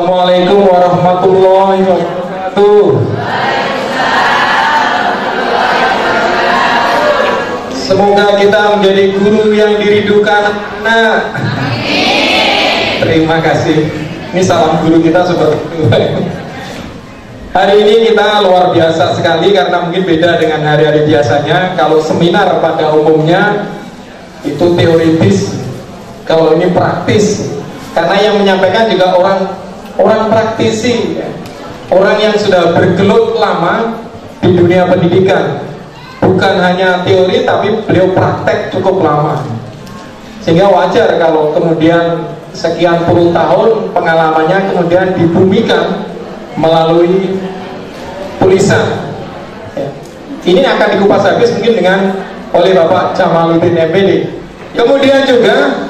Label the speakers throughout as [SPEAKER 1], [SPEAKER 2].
[SPEAKER 1] Assalamualaikum warahmatullahi wabarakatuh. Semoga kita menjadi guru yang dirindukan. Terima kasih. Ini salam guru kita seperti itu. Hari ini kita luar biasa sekali karena mungkin beda dengan hari-hari biasanya. Kalau seminar pada umumnya itu teoritis, kalau ini praktis. Karena yang menyampaikan juga orang praktisi, orang yang sudah bergelut lama di dunia pendidikan. Bukan hanya teori, tapi beliau praktek cukup lama. Sehingga wajar kalau kemudian sekian puluh tahun pengalamannya kemudian dibumikan melalui tulisan. Ini akan dikupas habis mungkin oleh Bapak Jamaluddin MPD. Kemudian juga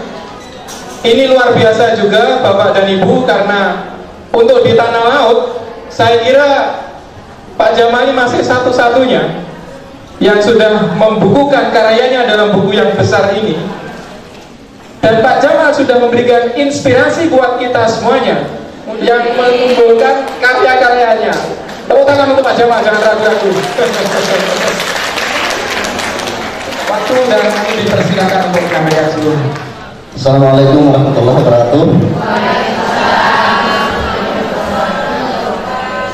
[SPEAKER 1] ini luar biasa juga Bapak dan Ibu, karena untuk di tanah laut saya kira Pak Jamal ini masih satu-satunya yang sudah membukukan karyanya dalam buku yang besar ini. Dan Pak Jamal sudah memberikan inspirasi buat kita semuanya yang mengumpulkan karya-karyanya. Tepuk tangan untuk Pak Jamal, jangan ragu-ragu. Waktu dan kami dipersilakan untuk menyampaikan seluruhnya.
[SPEAKER 2] Assalamualaikum warahmatullahi wabarakatuh.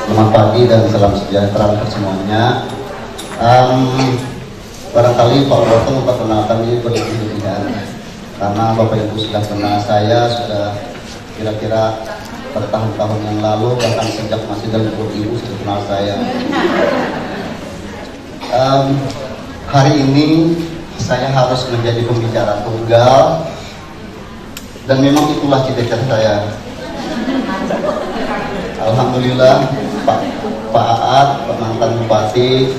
[SPEAKER 2] Selamat pagi dan salam sejahtera untuk semuanya. Barangkali Pak Roto memperkenalkan ini berlebihan, karena Bapak Ibu sudah kenal saya sudah kira-kira bertahun-tahun yang lalu, bahkan sejak masih dalam Ibu sudah kenal saya. Hari ini saya harus menjadi pembicara tunggal, dan memang itulah cita-cita saya. Alhamdulillah Pak Aat, mantan Bupati,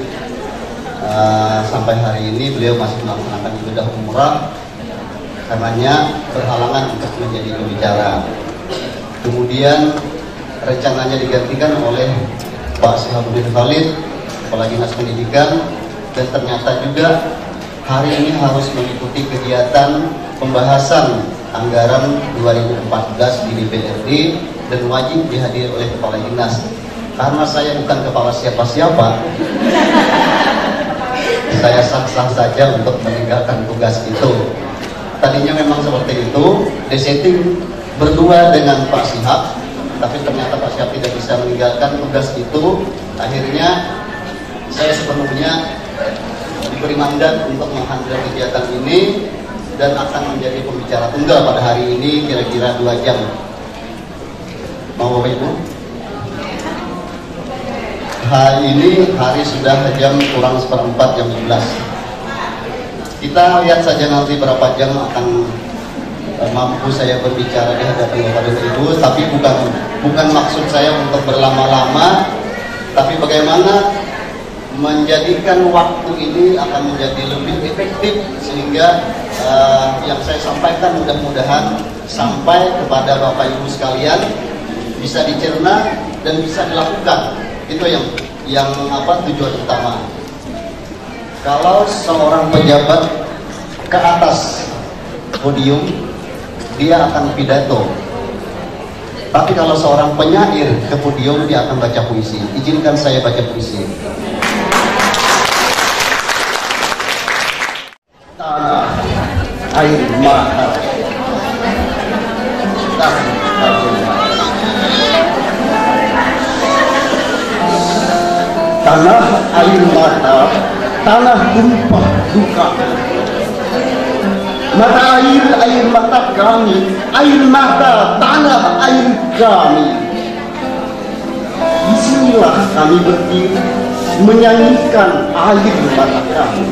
[SPEAKER 2] sampai hari ini beliau masih melaksanakan ibadah umrah, karenanya berhalangan untuk menjadi pembicara. Kemudian rencananya digantikan oleh Pak Syihabuddin Khalid, Kepala Dinas Pendidikan, dan ternyata juga hari ini harus mengikuti kegiatan pembahasan anggaran 2014 di DPRD dan wajib dihadiri oleh Kepala Dinas. Karena saya bukan kepala siapa-siapa, saya sah-sah saja untuk meninggalkan tugas itu. Tadinya memang seperti itu, disetting berdua dengan Pak Syihab, tapi ternyata Pak Syihab tidak bisa meninggalkan tugas itu. Akhirnya saya sepenuhnya diberi mandat untuk menghandle kegiatan ini dan akan menjadi pembicara tunggal pada hari ini kira-kira 2 jam. Mau Bapak Ibu? Hari ini sudah jam kurang seperempat, jam 11. Kita lihat saja nanti berapa jam akan mampu saya berbicara di hadapan Bapak dan Ibu, tapi bukan maksud saya untuk berlama-lama, tapi bagaimana menjadikan waktu ini akan menjadi lebih efektif, sehingga yang saya sampaikan mudah-mudahan sampai kepada Bapak Ibu sekalian, bisa dicerna dan bisa dilakukan. Itu yang tujuan utama. Kalau seorang pejabat ke atas podium, dia akan pidato. Tapi kalau seorang penyair ke podium, dia akan baca puisi. Izinkan saya baca puisi. Tanah, air mata, tanah, air mata, tanah tumpah duka. Mata air mata kami, air mata, tanah air kami. Disinilah kami berdiri menyanyikan air mata kami.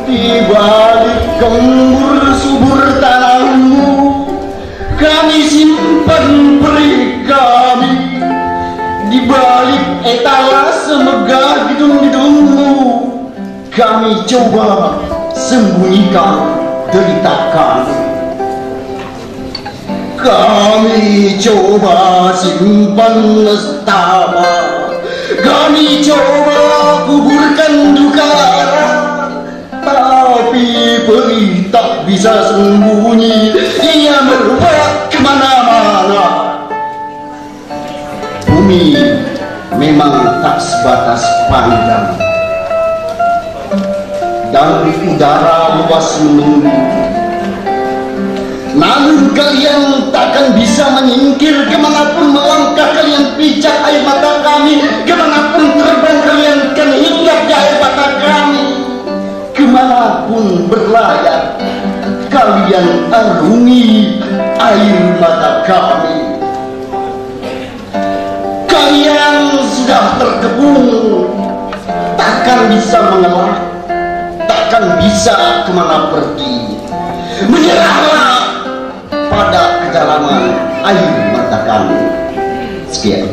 [SPEAKER 2] Di balik gembur subur tanahmu, kami simpan perih kami. Di balik etalase megah gedung-gedungmu, kami coba sembunyikan derita kami. Kami coba simpan nestapa, kami coba kuburkan duka, tapi perih tak bisa sembunyi. Ia merubat kemana
[SPEAKER 3] memang tak sebatas pandang, dan udara luas menunggu. Namun kalian takkan bisa menyingkir, kemanapun melangkah kalian pijak air mata kami, kemanapun terbang kalian kan hinggap di air mata kami, kemanapun berlayar kalian arungi air mata kami. Kalian sudah terkepung, takkan bisa mengelak, takkan bisa kemana pergi. Menyerahlah pada kedalaman air mata kami. Sekian.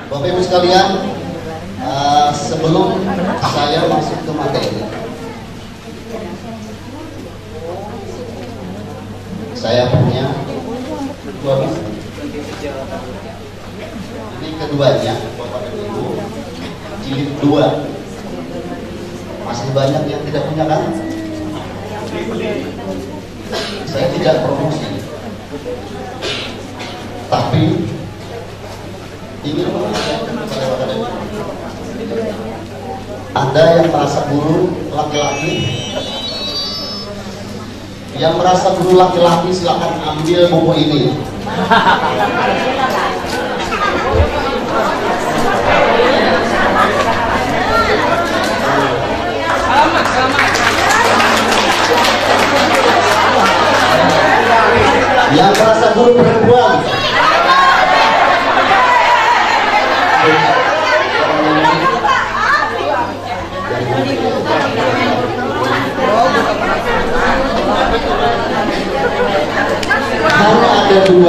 [SPEAKER 2] Bapak Ibu sekalian, sebelum saya masuk ke materi, saya punya dua buku. Ini keduanya, Bapak dan Ibu, jilid 2. Masih banyak yang tidak punya kan? Saya tidak promosi, tapi ingin menyampaikan kepada Bapak dan Ibu, Anda yang merasa guru laki-laki, yang merasa guru laki-laki silakan ambil buku ini. Yang merasa guru perempuan, hanya ada 2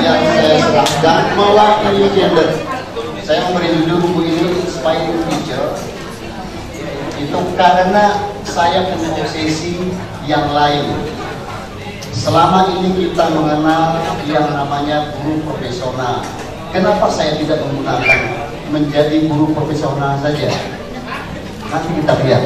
[SPEAKER 2] yang saya serahkan mewakili gender. Saya memberi judul buku ini Inspiring Future itu karena saya punya obsesi yang lain. Selama ini kita mengenal yang namanya guru profesional. Kenapa saya tidak menggunakan menjadi guru profesional saja? Nanti kita lihat.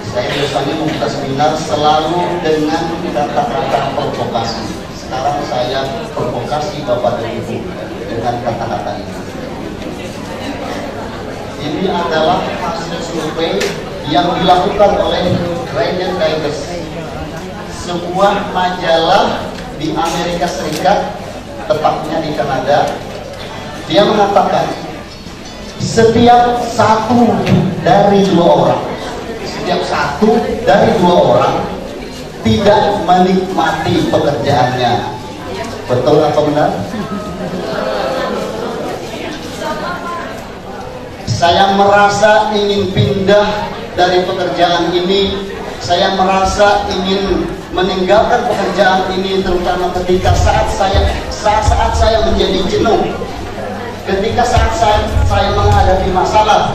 [SPEAKER 2] Saya biasanya membuka seminar selalu dengan kata-kata provokasi. Sekarang saya provokasi Bapak dan Ibu dengan kata-kata ini. Ini adalah hasil survei yang dilakukan oleh Rainier Divers, sebuah majalah di Amerika Serikat, tepatnya di Kanada. Dia mengatakan setiap 1 dari 2 orang, setiap 1 dari 2 orang tidak menikmati pekerjaannya. Betul atau benar? Saya merasa ingin pindah dari pekerjaan ini. Saya merasa ingin meninggalkan pekerjaan ini, terutama ketika saat saya menjadi jenuh, ketika saat saya menghadapi masalah,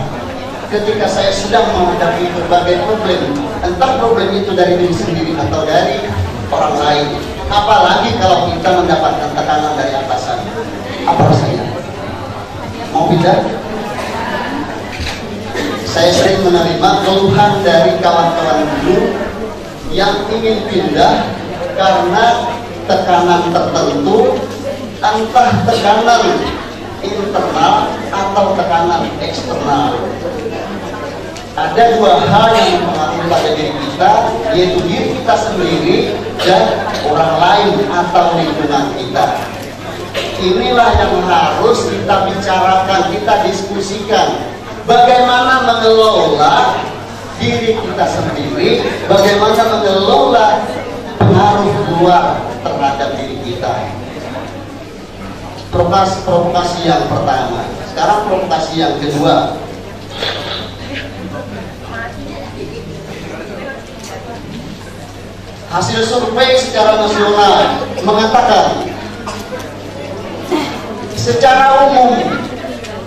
[SPEAKER 2] ketika saya sedang menghadapi berbagai problem, entah problem itu dari diri sendiri atau dari orang lain. Apalagi kalau kita mendapatkan tekanan dari atasan. Apa rasanya? Mau pindah? Saya sering menerima keluhan dari kawan-kawan guru yang ingin pindah karena tekanan tertentu, entah tekanan internal atau tekanan eksternal. Ada 2 hal yang mempengaruhi pada diri kita, yaitu diri kita sendiri dan orang lain atau lingkungan kita. Inilah yang harus kita bicarakan, kita diskusikan. Bagaimana mengelola diri kita sendiri, bagaimana mengelola pengaruh luar terhadap diri kita. Provokasi yang pertama. Sekarang provokasi yang kedua. Hasil survei secara nasional mengatakan secara umum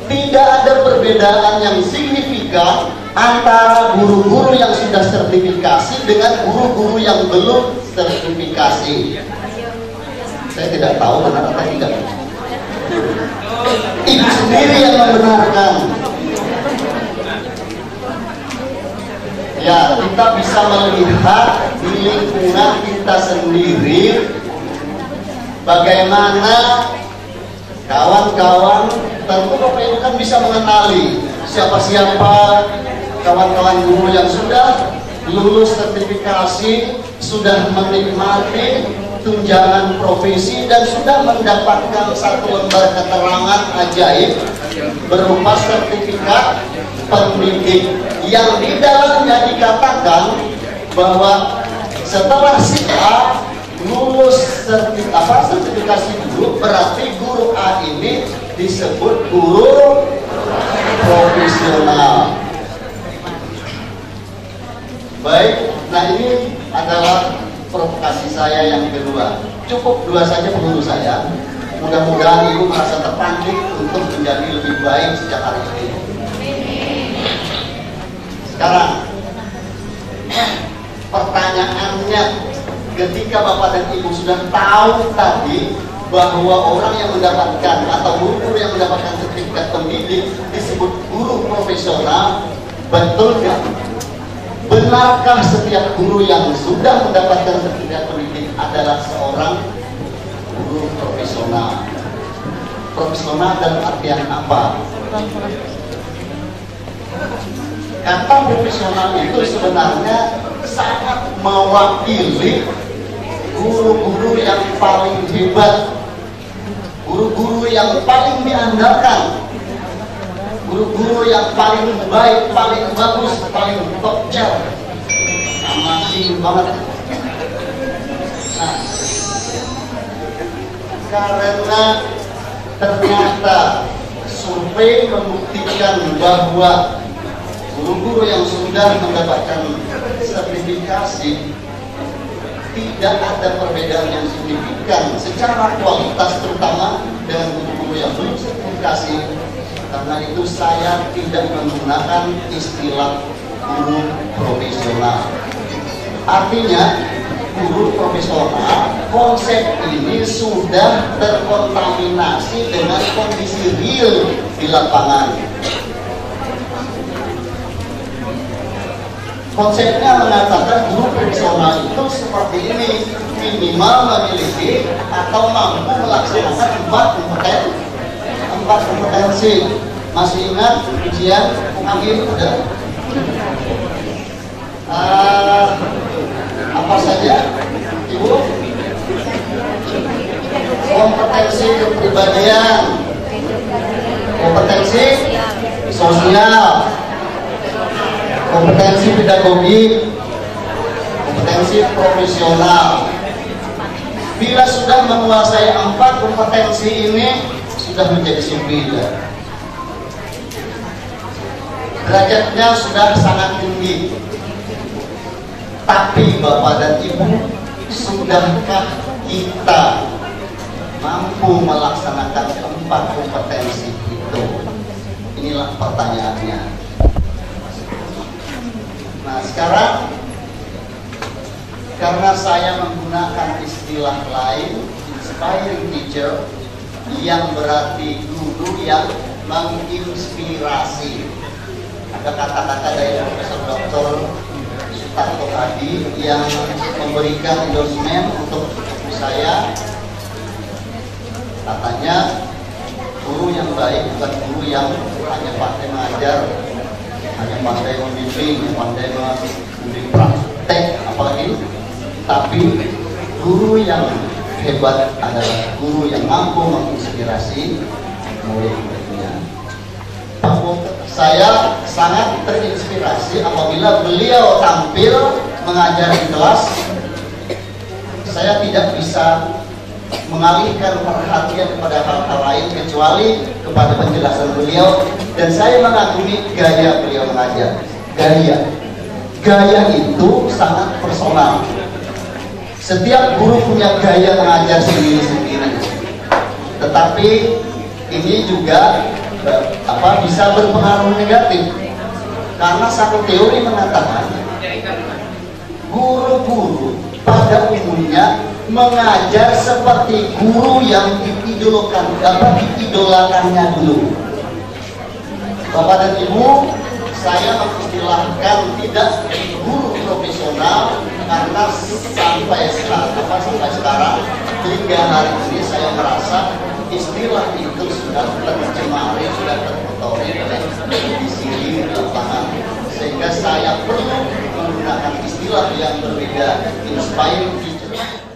[SPEAKER 2] tidak ada perbedaan yang signifikan antara guru-guru yang sudah sertifikasi dengan guru-guru yang belum sertifikasi. Saya tidak tahu benar atau tidak. Ibu sendiri yang membenarkan. Ya, kita bisa melihat di lingkungan kita sendiri bagaimana kawan-kawan, tentu Bapak Ibu kan bisa mengenali siapa-siapa kawan-kawan guru yang sudah lulus sertifikasi, sudah menikmati tunjangan profesi dan sudah mendapatkan satu lembar keterangan ajaib berupa sertifikat pendidik yang di dalamnya dikatakan bahwa setelah si A lulus sertifikasi guru, berarti guru A ini disebut guru profesional. Baik, nah ini adalah provokasi saya yang kedua. Cukup dua saja peluru saya. Mudah-mudahan Ibu merasa terpantik untuk menjadi lebih baik sejak hari ini. Sekarang, pertanyaannya, ketika Bapak dan Ibu sudah tahu tadi bahwa orang yang mendapatkan atau guru yang mendapatkan sertifikat pendidik disebut guru profesional, betul nggak? Benarkah setiap guru yang sudah mendapatkan sertifikat pendidik adalah seorang guru profesional? Profesional dalam artian apa? Kata profesional itu sebenarnya sangat mewakili guru-guru yang paling hebat, guru-guru yang paling diandalkan, guru-guru yang paling baik, paling bagus, paling top tier, amazing banget. Nah, karena ternyata survei membuktikan bahwa guru-guru yang sudah mendapatkan sertifikasi tidak ada perbedaan yang signifikan secara kualitas, terutama dengan guru-guru yang belum sertifikasi. Karena itu saya tidak menggunakan istilah guru profesional. Artinya guru profesional, konsep ini sudah terkontaminasi dengan kondisi real di lapangan. Konsepnya mengatakan guru profesional itu seperti ini, minimal memiliki atau mampu melaksanakan 4 kompetensi. Masih ingat ujian akhir udah? Apa saja, Ibu? Kompetensi kepribadian, kompetensi sosial, kompetensi pedagogik, kompetensi profesional. Bila sudah menguasai 4 kompetensi ini, sudah menjadi superior. Derajatnya sudah sangat tinggi. Tapi Bapak dan Ibu, sudahkah kita mampu melaksanakan 4 kompetensi itu? Inilah pertanyaannya. Nah, sekarang karena saya menggunakan istilah lain, inspiring teacher, yang berarti guru yang menginspirasi. Ada kata-kata dari Profesor Dr. Sutanto Hadi yang memberikan endorsement untuk saya. Katanya guru yang baik bukan guru yang hanya pandai mengajar, hanya pandai membimbing, pandai memberi praktek apalagi, tapi guru yang hebat adalah guru yang mampu menginspirasi murid-muridnya. Saya sangat terinspirasi apabila beliau tampil mengajar di kelas. Saya tidak bisa mengalihkan perhatian kepada hal-hal lain kecuali kepada penjelasan beliau, dan saya mengagumi gaya beliau mengajar. Gaya itu sangat personal. Setiap guru punya gaya mengajar sendiri-sendiri. Tetapi ini juga bisa berpengaruh negatif. Karena satu teori mengatakan guru-guru pada umumnya mengajar seperti guru yang diidolakannya dulu. Bapak dan Ibu, saya mengistilahkan tidak guru profesional karena sampai sekarang hingga hari ini saya merasa istilah itu sudah tercemari, sudah terkotori oleh kondisi di lapangan, sehingga saya perlu menggunakan istilah yang berbeda, inspiring teacher.